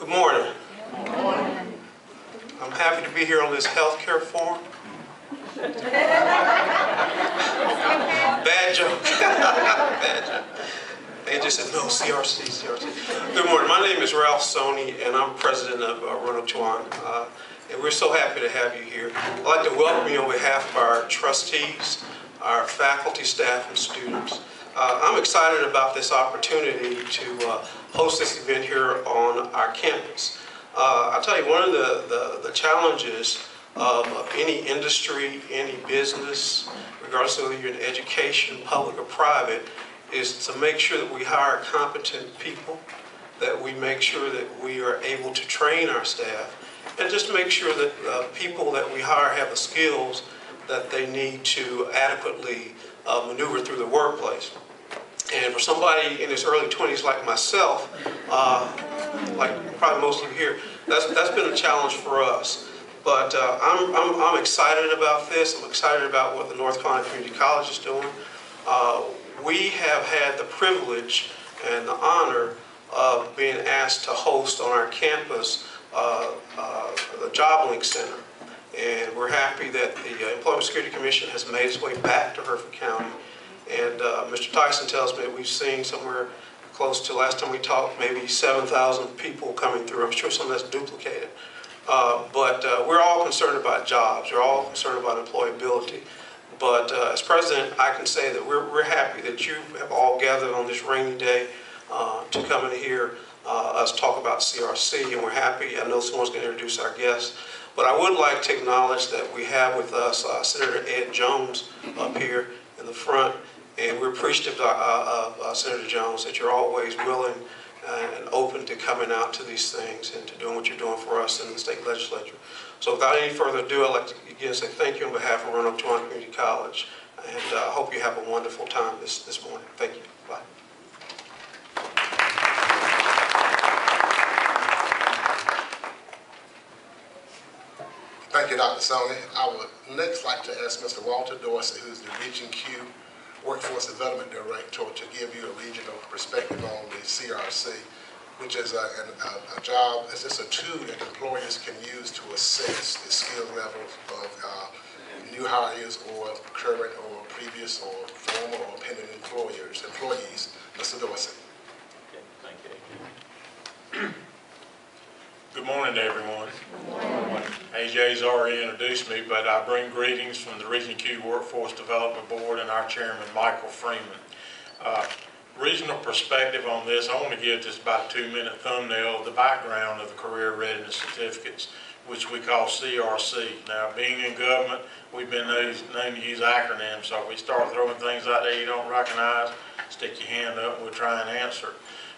Good morning. Good morning. I'm happy to be here on this healthcare forum. Bad joke. Bad joke. They just said, no, CRC. Good morning. My name is Ralph Sony, and I'm president of Roanoke-Chowan. And we're so happy to have you here. I'd like to welcome you on behalf of our trustees, our faculty, staff, and students. I'm excited about this opportunity to host this event here on our campus. I'll tell you, one of the challenges of any industry, any business, regardless of whether you're in education, public or private, is to make sure that we hire competent people, that we make sure that we are able to train our staff, and just make sure that people that we hire have the skills that they need to adequately maneuver through the workplace. And for somebody in his early 20s like myself, like probably most of you here, that's been a challenge for us. But I'm excited about this. I'm excited about what the North Carolina Community College is doing. We have had the privilege and the honor of being asked to host on our campus the Job Link Center. And we're happy that the Employment Security Commission has made its way back to Hereford County. And Mr. Tyson tells me that we've seen somewhere close to, last time we talked, maybe 7,000 people coming through. I'm sure some of that's duplicated. But we're all concerned about jobs. We're all concerned about employability. But as president, I can say that we're happy that you have all gathered on this rainy day to come in here, us talk about CRC, and we're happy. I know someone's going to introduce our guests. But I would like to acknowledge that we have with us Senator Ed Jones up here in the front. And we're appreciative of Senator Jones that you're always willing and open to coming out to these things and to doing what you're doing for us in the state legislature. So without any further ado, I'd like to again say thank you on behalf of Roanoke-Chowan Community College, and I hope you have a wonderful time this morning. Thank you. Bye. Thank you, Dr. Sony. I would next like to ask Mr. Walter Dorsey, who's the Region Q Workforce Development Director, to give you a regional perspective on the CRC, which is a job, it's just a tool that employers can use to assess the skill levels of new hires or current or previous or former or pending employees. Mr. Dorsey. Okay, thank you. Good morning to everyone. AJ's already introduced me, but I bring greetings from the Region Q Workforce Development Board and our chairman, Michael Freeman. Regional perspective on this, I want to give just about a 2-minute thumbnail of the background of the Career Readiness Certificates, which we call CRC. Now, being in government, we've been known to use acronyms, so if we start throwing things out there you don't recognize, stick your hand up and we'll try and answer it.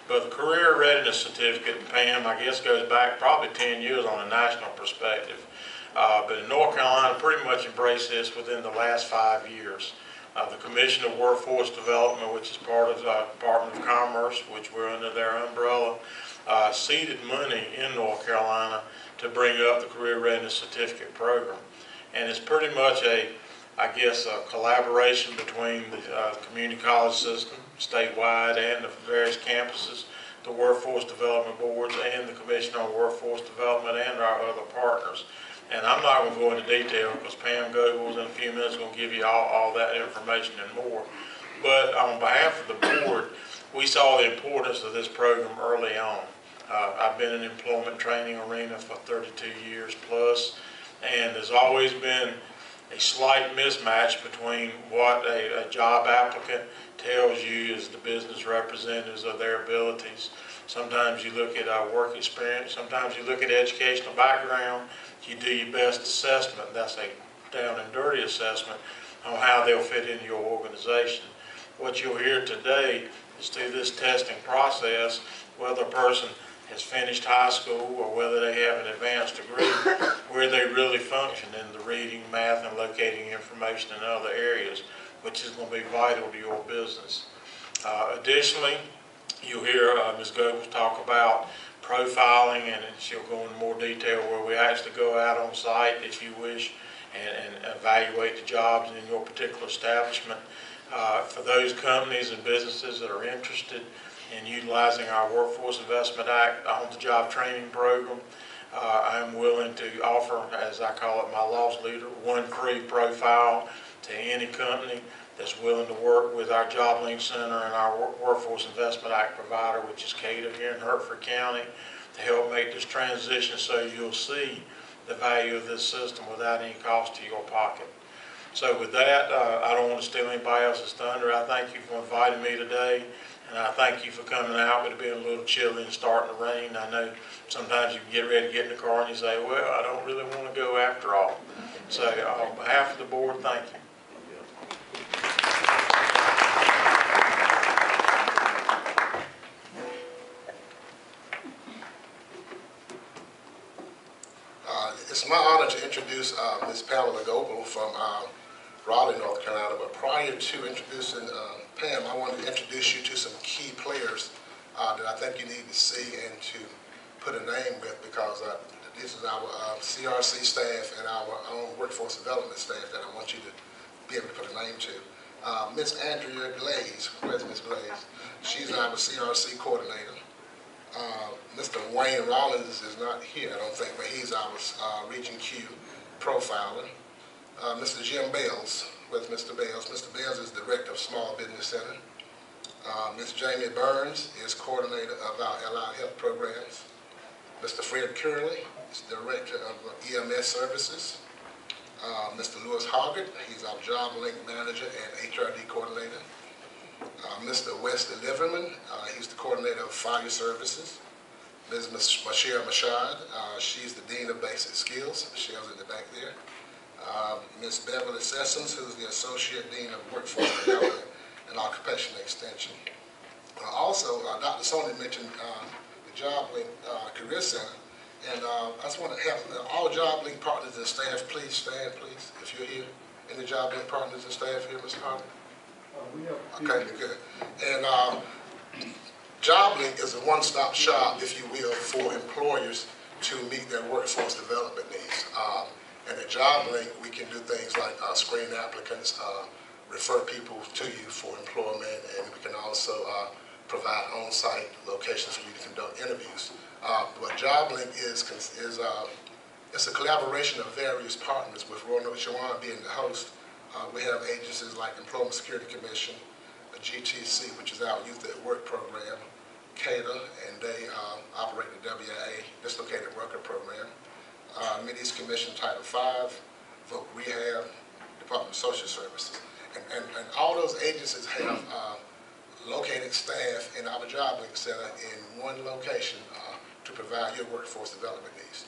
But the Career Readiness Certificate, Pam, I guess goes back probably 10 years on a national perspective. But in North Carolina, pretty much embraced this within the last 5 years. The Commission of Workforce Development, which is part of the Department of Commerce, which we're under their umbrella, seeded money in North Carolina to bring up the Career Readiness Certificate program. And it's pretty much a collaboration between the community college system, statewide, and the various campuses, the workforce development boards, and the Commission on Workforce Development, and our other partners. And I'm not going to go into detail because Pam Goebels in a few minutes is going to give you all that information and more. But on behalf of the board, we saw the importance of this program early on. I've been in the employment training arena for 32 years plus, and there's always been a slight mismatch between what a job applicant tells you as the business representatives of their abilities. Sometimes you look at work experience, sometimes you look at educational background, you do your best assessment, that's a down and dirty assessment on how they'll fit into your organization. What you'll hear today is through this testing process, whether a person has finished high school or whether they have an advanced degree, where they really function in the reading, math, and locating information in other areas, which is going to be vital to your business. Additionally, you'll hear Ms. Goebels talk about profiling, and she'll go into more detail where we actually go out on site, if you wish, and evaluate the jobs in your particular establishment. For those companies and businesses that are interested in utilizing our Workforce Investment Act on-the-job training program. I'm willing to offer, as I call it, my loss leader, one free profile to any company that's willing to work with our Job Link Center and our Workforce Investment Act provider, which is CADA here in Hertford County, to help make this transition so you'll see the value of this system without any cost to your pocket. So with that, I don't want to steal anybody else's thunder. I thank you for inviting me today, and I thank you for coming out with it being a little chilly and starting to rain. I know sometimes you get ready to get in the car and you say, well, I don't really want to go after all. So on behalf of the board, thank you. It's my honor to introduce Ms. Pamela Goebel from Raleigh, North Carolina. But prior to introducing Pam, I want to introduce you to some key players that I think you need to see and to put a name with, because this is our CRC staff and our own workforce development staff that I want you to be able to put a name to. Ms. Andrea Glaze, where's Ms. Glaze? She's our CRC coordinator. Mr. Wayne Rollins is not here, I don't think, but he's our Region Q profiler. Mr. Jim Bales, where's Mr. Bales? Mr. Bales is Director of Small Business Center. Ms. Jamie Burns is Coordinator of our Allied Health Programs. Mr. Fred Curley is Director of EMS Services. Mr. Lewis Hoggart, he's our Job Link Manager and HRD Coordinator. Mr. Wesley Liverman, he's the Coordinator of Fire Services. Ms. Michelle Mashad, she's the Dean of Basic Skills. Michelle's in the back there. Ms. Beverly Sessoms, who's the Associate Dean of Workforce Development and Occupational Extension. Also, Dr. Sony mentioned the Job Link Career Center, and I just want to have all Job Link partners and staff, please stand, please, if you're here. Any Job Link partners and staff here, Mr. Hardy? Okay, good. And Job Link is a one-stop shop, if you will, for employers to meet their workforce development needs. And at Job Link, we can do things like screen applicants, refer people to you for employment, and we can also provide on-site locations for you to conduct interviews. But Job Link is it's a collaboration of various partners, with Roanoke-Chowan being the host. We have agencies like Employment Security Commission, GTC, which is our Youth at Work program, CADA, and they operate the WIA, Dislocated Worker Program, Mid-East Commission Title V, Voc Rehab, Department of Social Services. And all those agencies have located staff in our Job Link Center in one location to provide your workforce development needs.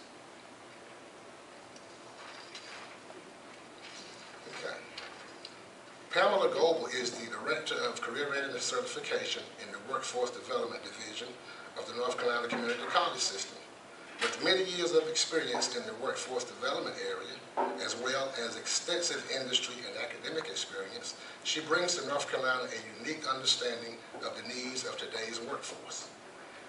Okay. Pamela Goebel is the Director of Career Readiness Certification in the Workforce Development Division of the North Carolina Community College System. With many years of experience in the workforce development area, as well as extensive industry and academic experience, she brings to North Carolina a unique understanding of the needs of today's workforce.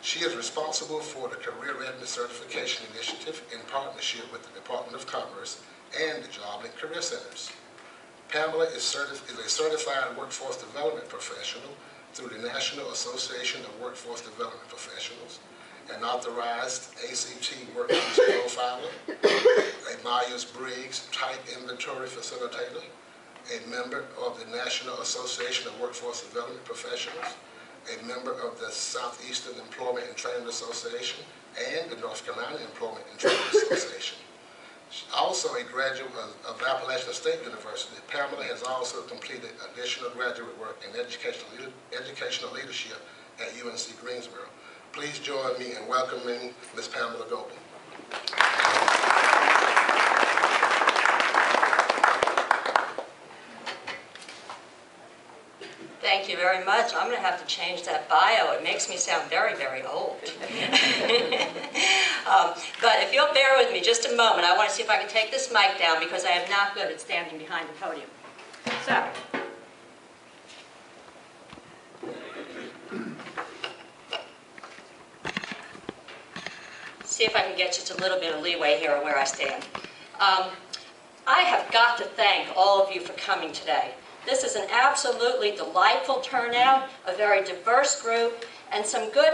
She is responsible for the Career Readiness Certification Initiative in partnership with the Department of Commerce and the Job Link Career Centers. Pamela is a certified workforce development professional through the National Association of Workforce Development Professionals, an authorized ACT workforce profiler, a Myers-Briggs type inventory facilitator, a member of the National Association of Workforce Development Professionals, a member of the Southeastern Employment and Training Association, and the North Carolina Employment and Training Association. Also a graduate of Appalachian State University, Pamela has also completed additional graduate work in educational leadership at UNC Greensboro. Please join me in welcoming Ms. Pamela Goebel. Thank you very much. I'm going to have to change that bio. It makes me sound very, very old. But if you'll bear with me just a moment, I want to see if I can take this mic down, because I am not good at standing behind the podium. So. See if I can get just a little bit of leeway here where I stand. I have got to thank all of you for coming today. This is an absolutely delightful turnout, a very diverse group, and some good